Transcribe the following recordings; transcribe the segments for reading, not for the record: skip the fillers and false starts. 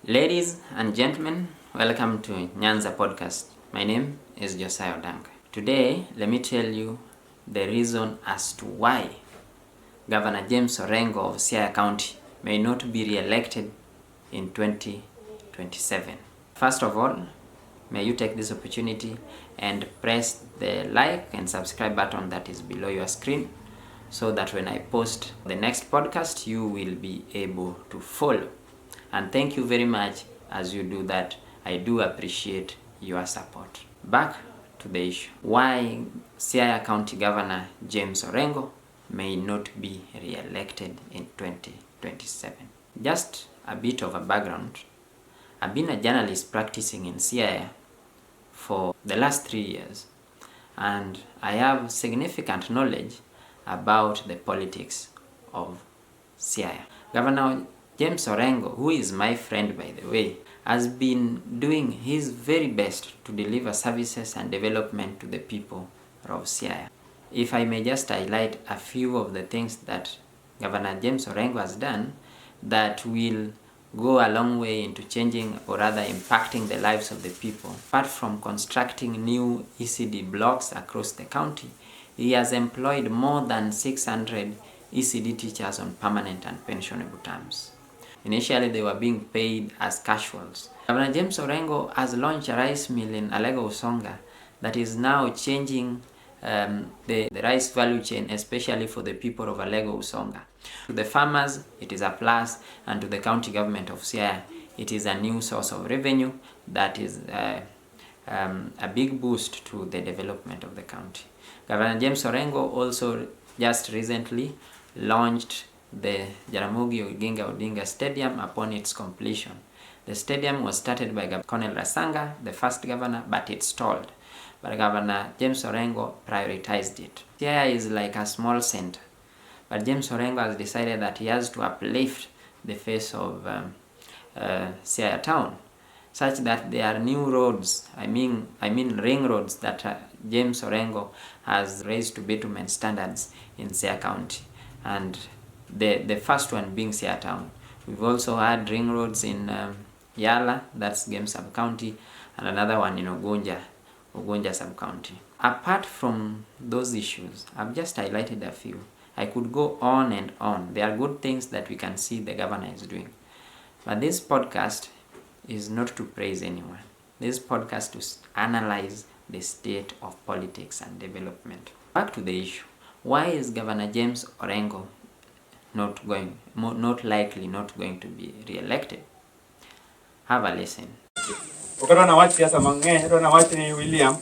Ladies and gentlemen, welcome to Nyanza Podcast. My name is Siaya County. Today, let me tell you the reason as to why Governor James Orengo of Siaya County may not be re-elected in 2027. First of all, may you take this opportunity and press the like and subscribe button that is below your screen so that when I post the next podcast, you will be able to follow. And thank you very much as you do that. I do appreciate your support. Back to the issue. Why Siaya County Governor James Orengo may not be re-elected in 2027. Just a bit of a background. I've been a journalist practicing in Siaya for the last 3 years, and I have significant knowledge about the politics of Siaya. Governor James Orengo, who is my friend by the way, has been doing his very best to deliver services and development to the people of Siaya. If I may just highlight a few of the things that Governor James Orengo has done that will go a long way into changing or rather impacting the lives of the people. Apart from constructing new ECDE blocks across the county, he has employed more than 600 ECDE teachers on permanent and pensionable terms. Initially, they were being paid as casuals. Governor James Orengo has launched a rice mill in Alego Usonga that is now changing the rice value chain, especially for the people of Alego Usonga. To the farmers, it is a plus, and to the county government of Siaya, it is a new source of revenue that is a big boost to the development of the county. Governor James Orengo also just recently launched the Jaramogi Oginga Odinga Stadium upon its completion. The stadium was started by Colonel Rasanga, the first governor, but it stalled. But Governor James Orengo prioritized it. Siaya is like a small center, but James Orengo has decided that he has to uplift the face of Siaya town, such that there are new roads, I mean ring roads that James Orengo has raised to bitumen standards in Siaya County, and the first one being Siaya town. We've also had ring roads in Yala, that's Game sub-county, and another one in Ugunja sub-county. Apart from those issues, I've just highlighted a few. I could go on and on. There are good things that we can see the governor is doing. But this podcast is not to praise anyone. This podcast is to analyze the state of politics and development. Back to the issue. Why is Governor James Orengo not likely to be re-elected? Have a listen. William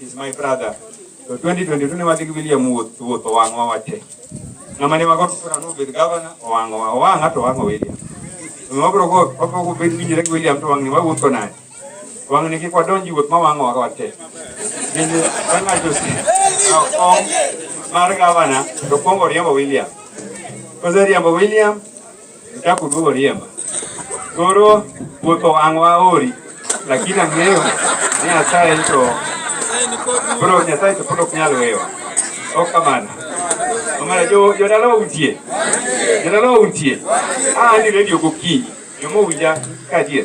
is my brother. So 2022 ni wati William woto wango wate. Namani magoto kuna no be governor wanga to wango William. Ngobro go be William to wangi woto na. Wangi ki kwa donji wot ma wango wate. Ni banga josi. Mar governor to kongo riambo William. Koza riambo William takudugo riamba. Goro woto wango ori. Lakini ngeo ni asaya ito bro nyasai to polo kunyalo wewa okamana omara jo dalo utie ni radio goki yomo winja kadie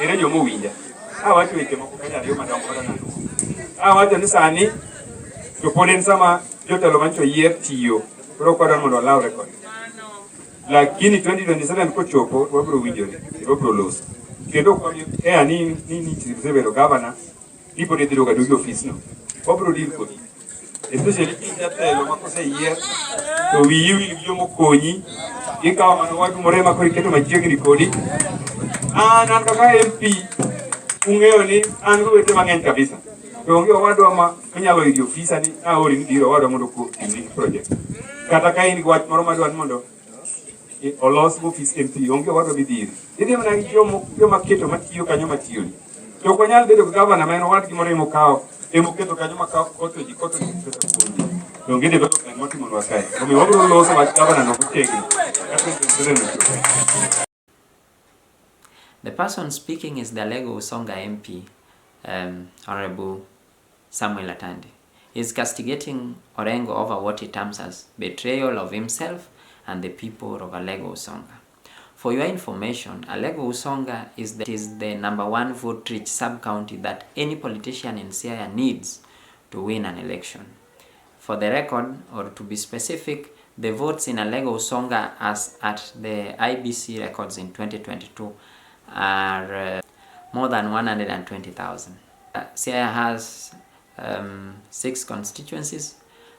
ere yomo winja watu weche moko kanya yo madongo na watu ni sani to ponen sama jotelo mancho yier tiyo bro kwa mondo law record lakini 2027 ko chopo wabro winjore wabro loso kendo kwa ni tsibero governor ipo de droga do office no wabro deal kodi especially jatelo makose yier to wiyi yomo konyi ikawa mano wadu morema ko iketo machiegni kodi an kaka MP ung'eyo ni an go wete mang'eny kabisa to onge wadwa ma nyalo idi office ni ori ni diro wadwa mondo ko timni project kata ka in gwach moro madwan mondo olos office MP onge wadwa bidhiri idhi mana gi joma keto matiyo kanyo matiyo ni to ko nyal bedo governor ma en wadgi moro emokawo keto kanyo makawo koto ji to onge development motimo nwa kae omi wabro loso wach governor no kuchegi. The person speaking is the Alego Usonga MP, Honorable Samuel Atandi. He is castigating Orengo over what he terms as betrayal of himself and the people of Alego Usonga. For your information, Alego Usonga is the number one vote-rich sub-county that any politician in Siaya needs to win an election. For the record, or to be specific, the votes in Alego Usonga as at the IBC records in 2022 are more than 120,000. Siaya has 6 constituencies,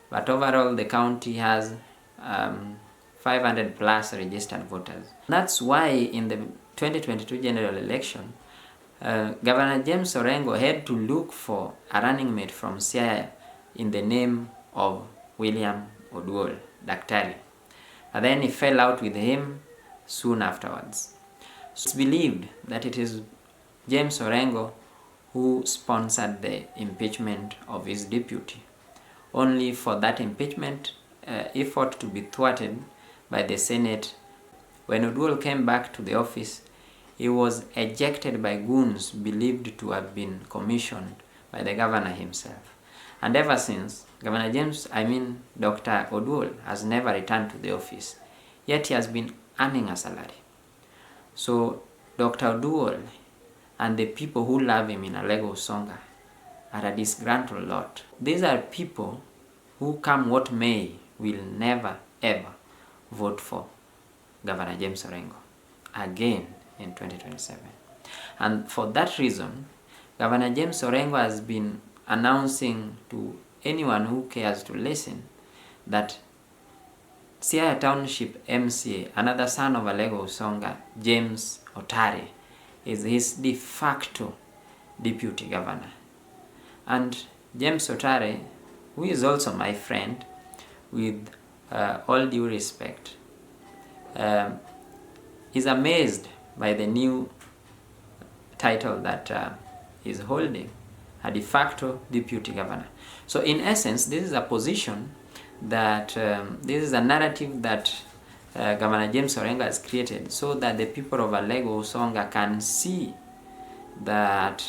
but overall the county has 500 plus registered voters. That's why in the 2022 general election, Governor James Orengo had to look for a running mate from Siaya in the name of William Oduol, Daktari. And then he fell out with him soon afterwards. So it's believed that it is James Orengo who sponsored the impeachment of his deputy, only for that impeachment effort to be thwarted by the Senate. When Oduol came back to the office, he was ejected by goons believed to have been commissioned by the governor himself. And ever since, Dr. Oduol has never returned to the office, yet he has been earning a salary. So Dr. Oduol and the people who love him in Alego Usonga are a disgruntled lot. These are people who, come what may, will never ever vote for Governor James Orengo again in 2027. And for that reason, Governor James Orengo has been announcing to anyone who cares to listen that Siaya Township MCA, another son of Alego Usonga, James Otare, is his de facto deputy governor. And James Otare, who is also my friend, with all due respect, is amazed by the new title that he's holding, a de facto deputy governor. So in essence, this is a position that, this is a narrative that Governor James Orengo has created so that the people of Alego Usonga can see that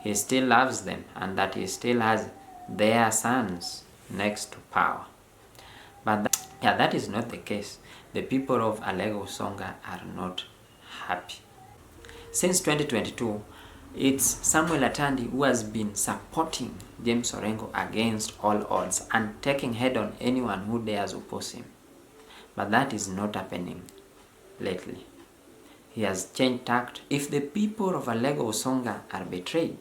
he still loves them and that he still has their sons next to power. But that is not the case. The people of Alego Usonga are not happy. Since 2022, it's Samuel Atandi who has been supporting James Orengo against all odds and taking head on anyone who dares oppose him. But that is not happening lately. He has changed tact. If the people of Alego Usonga are betrayed,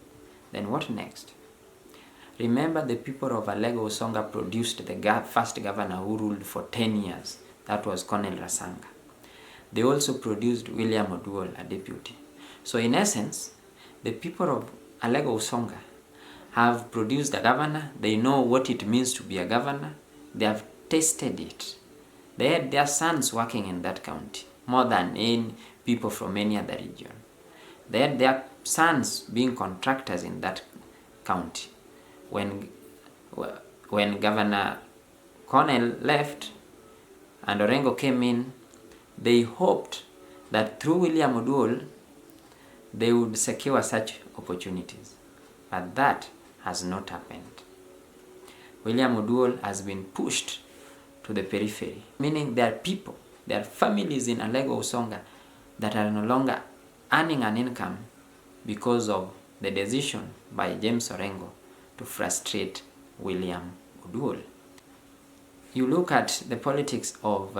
then what next? Remember, the people of Alego Usonga produced the first governor who ruled for 10 years. That was Colonel Rasanga. They also produced William Oduol, a deputy. So in essence, the people of Alego Usonga have produced a governor. They know what it means to be a governor. They have tasted it. They had their sons working in that county, more than any people from any other region. They had their sons being contractors in that county. When Governor Cornell left and Orengo came in, they hoped that through William Oduol, they would secure such opportunities. But that has not happened. William Oduol has been pushed to the periphery, meaning there are people, there are families in Alego Usonga that are no longer earning an income because of the decision by James Orengo to frustrate William Oduol. You look at the politics of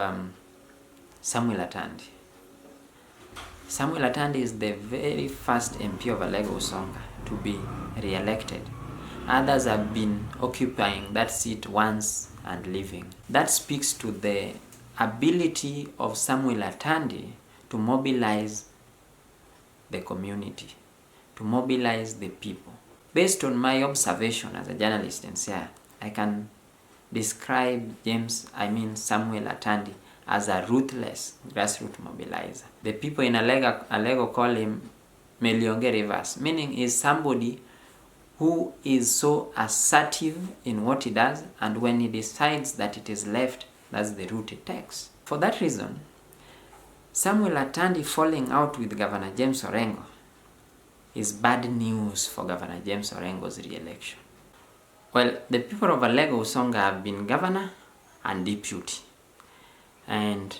Samuel Atandi. Samuel Atandi is the very first MP of Alego Usonga to be re-elected. Others have been occupying that seat once and leaving. That speaks to the ability of Samuel Atandi to mobilize the community, to mobilize the people. Based on my observation as a journalist in Siaya, I can describe Samuel Atandi as a ruthless grassroots mobilizer. The people in Alego call him Melionge Reverse, meaning he's somebody who is so assertive in what he does, and when he decides that it is left, that's the route he takes. For that reason, Samuel Atandi falling out with Governor James Orengo is bad news for Governor James Orengo's re-election. Well, the people of Alego Usonga have been governor and deputy. And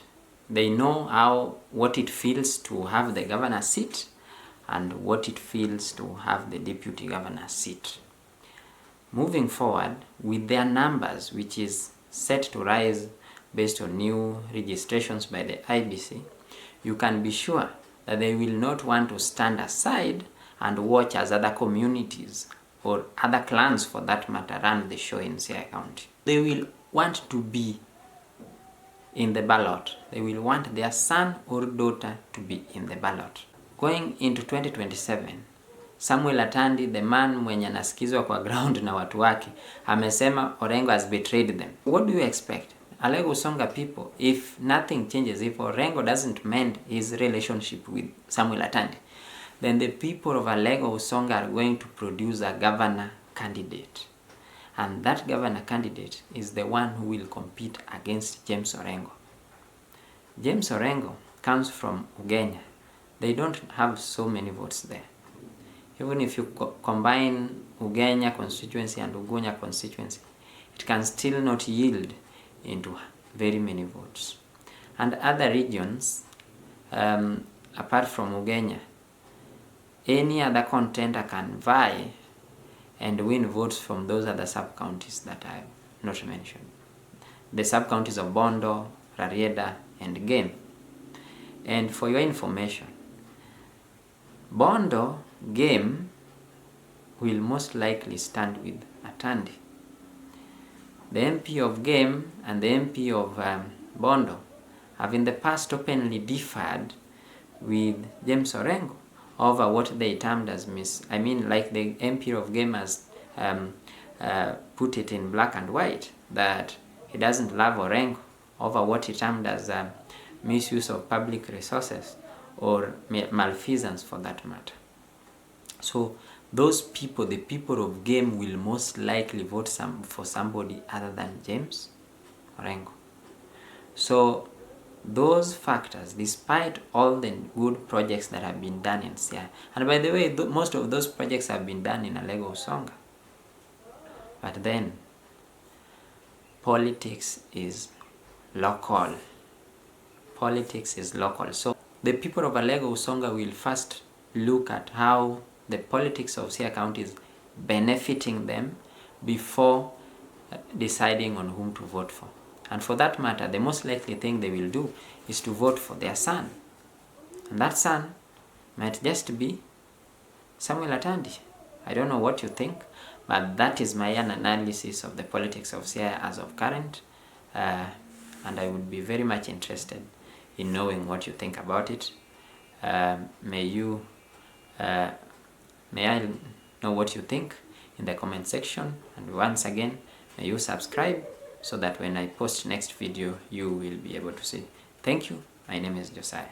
They know what it feels to have the governor's seat and what it feels to have the deputy governor's seat. Moving forward, with their numbers, which is set to rise based on new registrations by the IBC, you can be sure that they will not want to stand aside and watch as other communities or other clans for that matter run the show in Siaya County. They will want to be in the ballot. They will want their son or daughter to be in the ballot. Going into 2027, Samuel Atandi, the man mwenye anasikizwa kwa ground na watu wake, amesema Orengo has betrayed them. What do you expect? Alego Usonga people, if nothing changes, if Orengo doesn't mend his relationship with Samuel Atandi, then the people of Alego Usonga are going to produce a governor candidate. And that governor candidate is the one who will compete against James Orengo. James Orengo comes from Ugenya. They don't have so many votes there. Even if you combine Ugenya constituency and Ugunja constituency, it can still not yield into very many votes. And other regions, apart from Ugenya, any other contender can vie and win votes from those other sub-counties that I have not mentioned. The sub-counties of Bondo, Rarieda, and Game. And for your information, Bondo, Game will most likely stand with Atandi. The MP of Game and the MP of Bondo have in the past openly differed with James Orengo over what they termed as like the MP of Game has put it in black and white, that he doesn't love Orengo over what he termed as misuse of public resources or malfeasance for that matter. So those people, the people of Game, will most likely vote for somebody other than James Orengo. So those factors, despite all the good projects that have been done in Siaya, and by the way, most of those projects have been done in Alego Usonga, but then politics is local. Politics is local. So the people of Alego Usonga will first look at how the politics of Siaya County is benefiting them before deciding on whom to vote for. And for that matter, the most likely thing they will do is to vote for their son. And that son might just be Samuel Atandi. I don't know what you think, but that is my analysis of the politics of Siaya as of current. And I would be very much interested in knowing what you think about it. May I know what you think in the comment section, and once again, may you subscribe so that when I post next video, you will be able to see. Thank you. My name is Josiah.